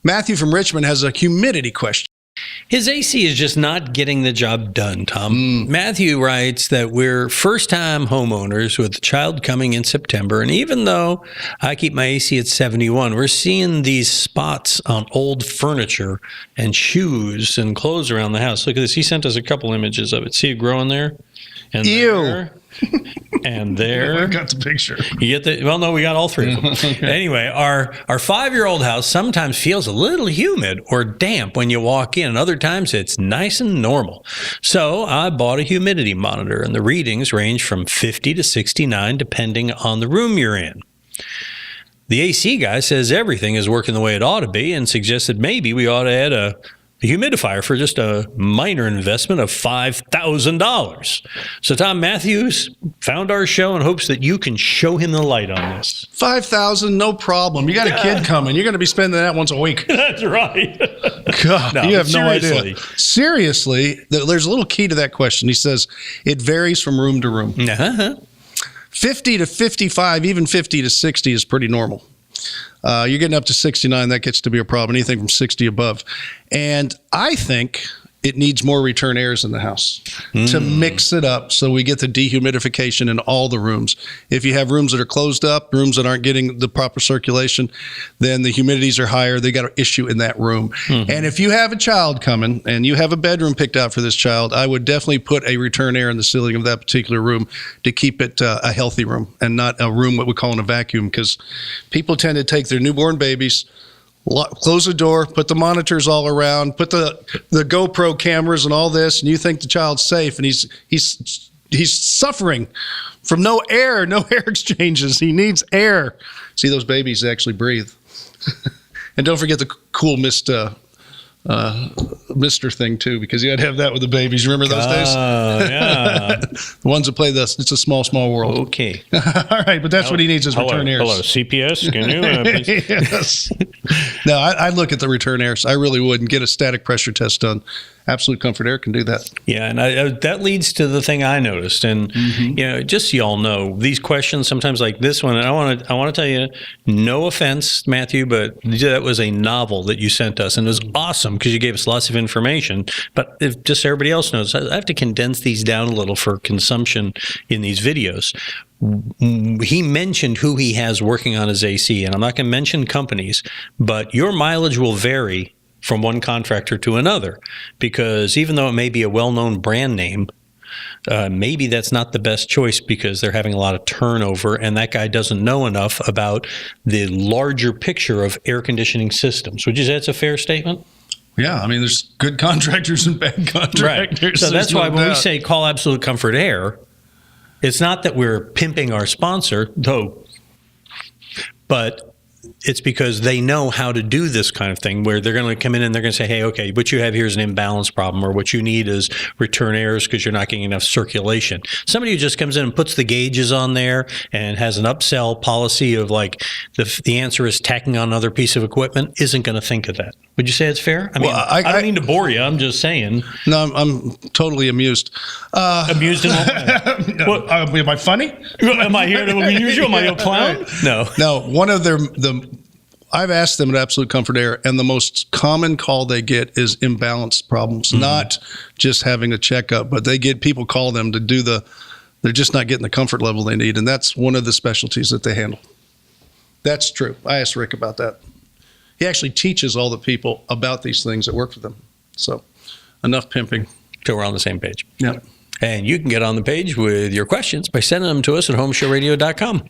Matthew from Richmond has a humidity question. His AC is just not getting the job done, Tom. Matthew writes that we're first-time homeowners with a child coming in September, and even though I keep my AC at 71, we're seeing these spots on old furniture and shoes and clothes around the house. Look at this. He sent us a couple images of it. See it growing there? And Ew. there. And there. I got the picture. You get the, well, no, we got all three of them. Anyway, our 5-year-old house sometimes feels a little humid or damp when you walk in, and other times it's nice and normal. So I bought a humidity monitor, and the readings range from 50 to 69 depending on the room you're in. The AC guy says everything is working the way it ought to be and suggested maybe we ought to add a humidifier for just a minor investment of $5,000. So Tom Matthews found our show and hopes that you can show him the light on this. $5,000, no problem. You got a kid coming. You're going to be spending that once a week. That's right. God, No, you have no seriously. idea. Seriously, there's a little key to that question. He says it varies from room to room. 50 to 55, even 50 to 60 is pretty normal. You're getting up to 69, that gets to be a problem. Anything from 60 above. And I think it needs more return airs in the house to mix it up so we get the dehumidification in all the rooms. If you have rooms that are closed up, rooms that aren't getting the proper circulation, then the humidities are higher. They got an issue in that room. And if you have a child coming and you have a bedroom picked out for this child, I would definitely put a return air in the ceiling of that particular room to keep it a healthy room and not a room what we call in a vacuum, because people tend to take their newborn babies, close the door, put the monitors all around, put the GoPro cameras and all this, and you think the child's safe, and he's suffering from no air exchanges. He needs air. See, those babies actually breathe. And don't forget the cool Mr. thing too, because you had to have that with the babies. You remember those days? Yeah. The ones that play this. It's a small world. Okay. All right, but that's what he needs is return airs. Hello, CPS. Can you please? Yes. No, I look at the return airs. I really would, and get a static pressure test done. Absolute Comfort Air can do that. Yeah, and that leads to the thing I noticed, and just so y'all know, these questions sometimes like this one. And I want to tell you, no offense, Matthew, but that was a novel that you sent us, and it was awesome because you gave us lots of information. But if just so everybody else knows, I have to condense these down a little for consumption in these videos. He mentioned who he has working on his AC, and I'm not going to mention companies, but your mileage will vary from one contractor to another, because even though it may be a well-known brand name, maybe that's not the best choice because they're having a lot of turnover, and that guy doesn't know enough about the larger picture of air conditioning systems. Would you say that's a fair statement? Yeah, I mean, there's good contractors and bad contractors. Right. So that's why when we doubt. say call Absolute Comfort Air, it's not that we're pimping our sponsor, though, but it's because they know how to do this kind of thing, where they're going to come in and they're going to say, hey, okay, what you have here is an imbalance problem, or what you need is return airs because you're not getting enough circulation. Somebody who just comes in and puts the gauges on there and has an upsell policy of like the answer is tacking on another piece of equipment isn't going to think of that. Would you say it's fair? I mean, Well, I don't mean to bore you. I'm just saying. No, I'm totally amused. Amused in what way? What, am I funny? Am I here to amuse you? Am I a clown? No. No, one of I've asked them at Absolute Comfort Air, and the most common call they get is imbalance problems, not just having a checkup, but they get people call them to do they're just not getting the comfort level they need, and that's one of the specialties that they handle. That's true. I asked Rick about that. He actually teaches all the people about these things that work for them. So enough pimping. So we're on the same page. Yeah. And you can get on the page with your questions by sending them to us at HomeShowRadio.com.